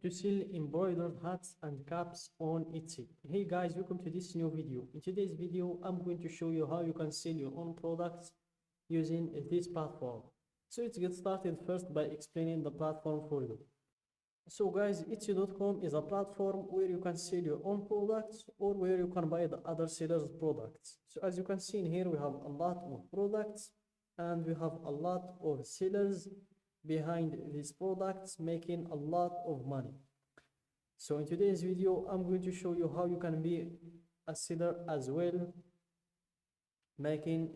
to sell embroidered hats and caps on Etsy. Hey guys, welcome to this new video. In today's video, I'm going to show you how you can sell your own products using this platform. So let's get started first by explaining the platform for you. So guys, Etsy.com is a platform where you can sell your own products or where you can buy the other sellers' products. So as you can see in here, we have a lot of products and we have a lot of sellers behind these products making a lot of money. So in today's video, I'm going to show you how you can be a seller as well, making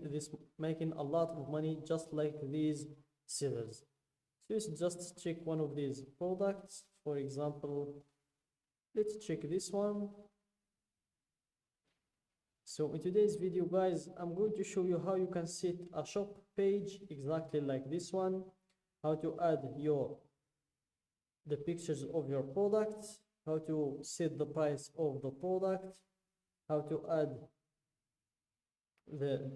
a lot of money just like these sellers. So let's just check one of these products. For example, let's check this one. So in today's video, guys, I'm going to show you how you can set a shop page exactly like this one, how to add the pictures of your products, how to set the price of the product, how to add the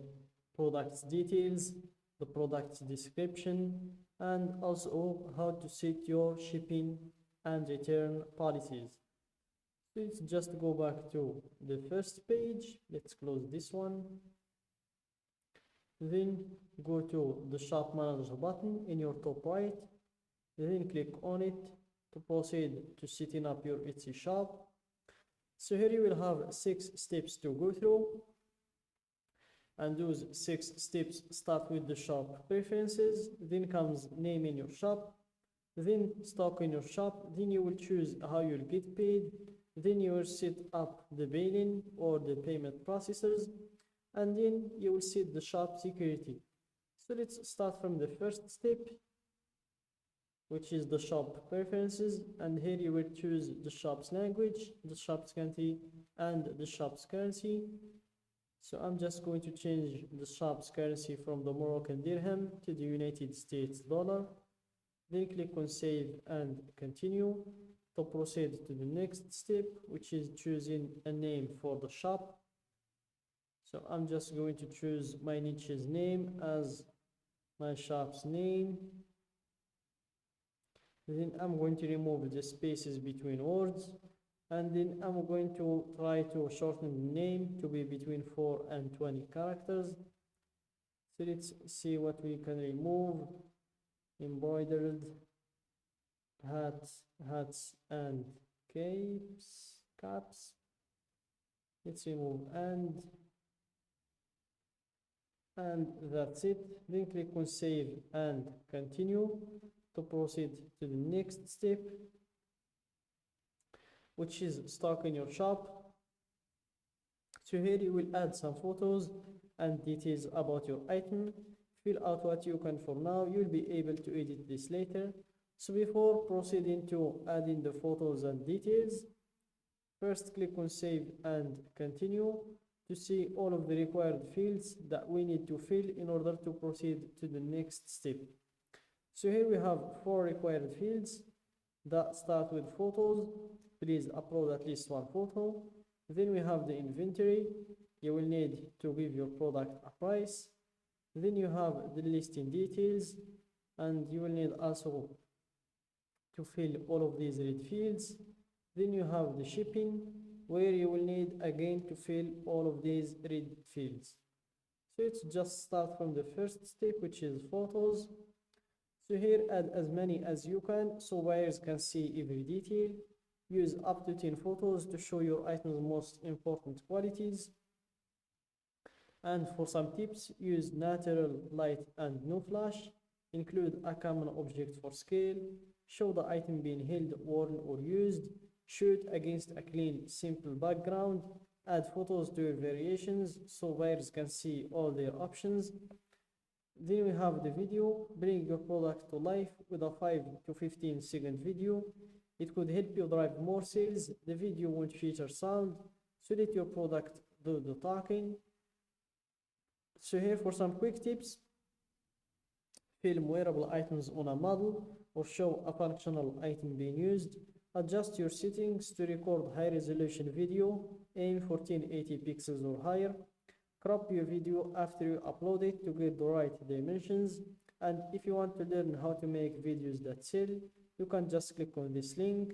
product's details, the product's description, and also how to set your shipping and return policies. So let's just go back to the first page. Let's close this one. Then go to the shop manager button in your top right. Then click on it to proceed to setting up your Etsy shop. So here you will have 6 steps to go through. And those 6 steps start with the shop preferences, then comes name in your shop, then stock in your shop, then you will choose how you'll get paid, then you will set up the billing or the payment processors, and then you will set the shop security. So let's start from the first step, which is the shop preferences, and here you will choose the shop's language, the shop's country, and the shop's currency. So I'm just going to change the shop's currency from the Moroccan dirham to the United States dollar. Then click on save and continue to proceed to the next step, which is choosing a name for the shop. So I'm just going to choose my niche's name as my shop's name. Then I'm going to remove the spaces between words. And then I'm going to try to shorten the name to be between 4 and 20 characters. So let's see what we can remove. Embroidered hats and caps. Let's remove and that's it. Then click on save and continue to proceed to the next step, which is stock in your shop. So here you will add some photos and details about your item. Fill out what you can for now. You'll be able to edit this later. So before proceeding to adding the photos and details, first click on save and continue to see all of the required fields that we need to fill in order to proceed to the next step. So here we have 4 required fields that start with photos. Please upload at least 1 photo. Then we have the inventory. You will need to give your product a price. Then you have the listing details, and you will need also to fill all of these red fields. Then you have the shipping, where you will need again to fill all of these red fields. So let's just start from the first step, which is photos. So here add as many as you can so buyers can see every detail. Use up to 10 photos to show your item's most important qualities. And for some tips, use natural light and no flash. Include a common object for scale. Show the item being held, worn, or used. Shoot against a clean, simple background. Add photos to your variations so buyers can see all their options. Then we have the video. Bring your product to life with a 5 to 15 second video. It could help you drive more sales. The video won't feature sound, so let your product do the talking. So here for some quick tips: film wearable items on a model or show a functional item being used. Adjust your settings to record high resolution video. Aim for 1080 pixels or higher. Crop your video after you upload it to get the right dimensions. And if you want to learn how to make videos that sell, you can just click on this link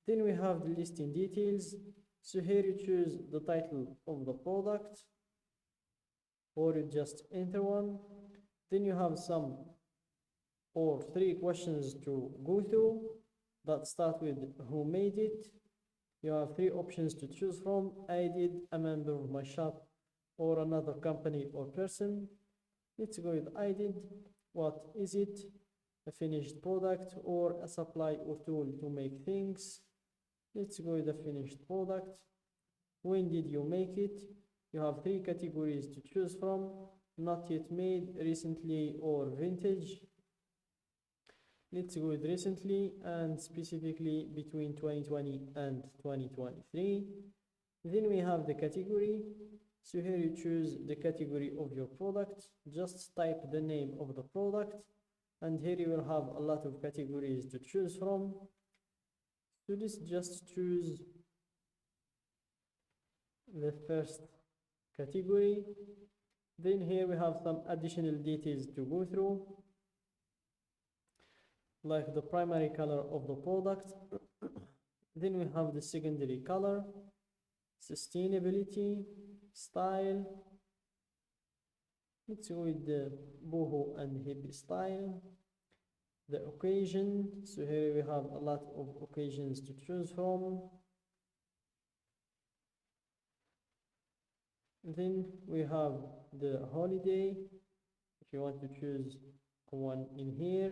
Then we have the listing details. So here you choose the title of the product, or you just enter one. Then you have some or three questions to go through that start with who made it. You have three options to choose from: I did, a member of my shop, or another company or person. Let's go with I did. What is it? A finished product or a supply or tool to make things. Let's go with the finished product. When did you make it? You have three categories to choose from: not yet made, recently, or vintage. Let's go with recently, and specifically between 2020 and 2023. Then we have the category. So here you choose the category of your product. Just type the name of the product, and here you will have a lot of categories to choose from. So let's just choose the first category. Then here we have some additional details to go through, like the primary color of the product. Then we have the secondary color, sustainability, style. Let's go with the boho and hippie style. The occasion. So here we have a lot of occasions to choose from. Then we have the holiday, if you want to choose one in here.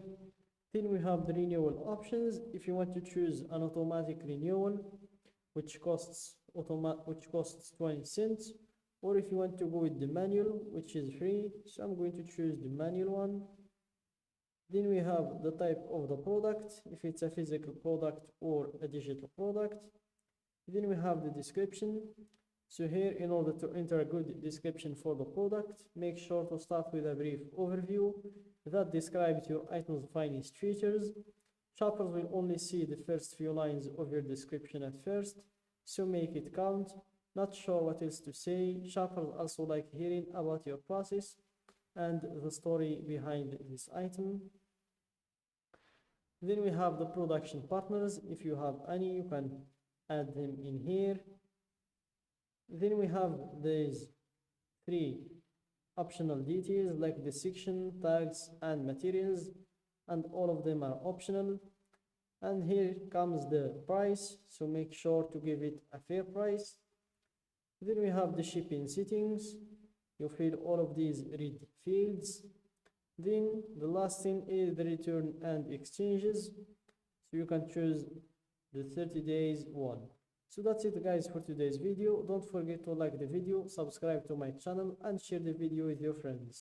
Then we have the renewal options. If you want to choose an automatic renewal, which costs 20 cents, or if you want to go with the manual, which is free. So I'm going to choose the manual one. Then we have the type of the product, if it's a physical product or a digital product. Then we have the description. So here, in order to enter a good description for the product, make sure to start with a brief overview that describes your item's finest features. Shoppers will only see the first few lines of your description at first, so make it count. Not sure what else to say? Shoppers also like hearing about your process and the story behind this item. Then we have the production partners. If you have any, you can add them in here. Then we have these three optional details like the section, tags, and materials, and all of them are optional. And here comes the price, so make sure to give it a fair price. Then we have the shipping settings. You fill all of these red fields. Then the last thing is the return and exchanges, so you can choose the 30 days one. So that's it guys for today's video. Don't forget to like the video, subscribe to my channel, and share the video with your friends.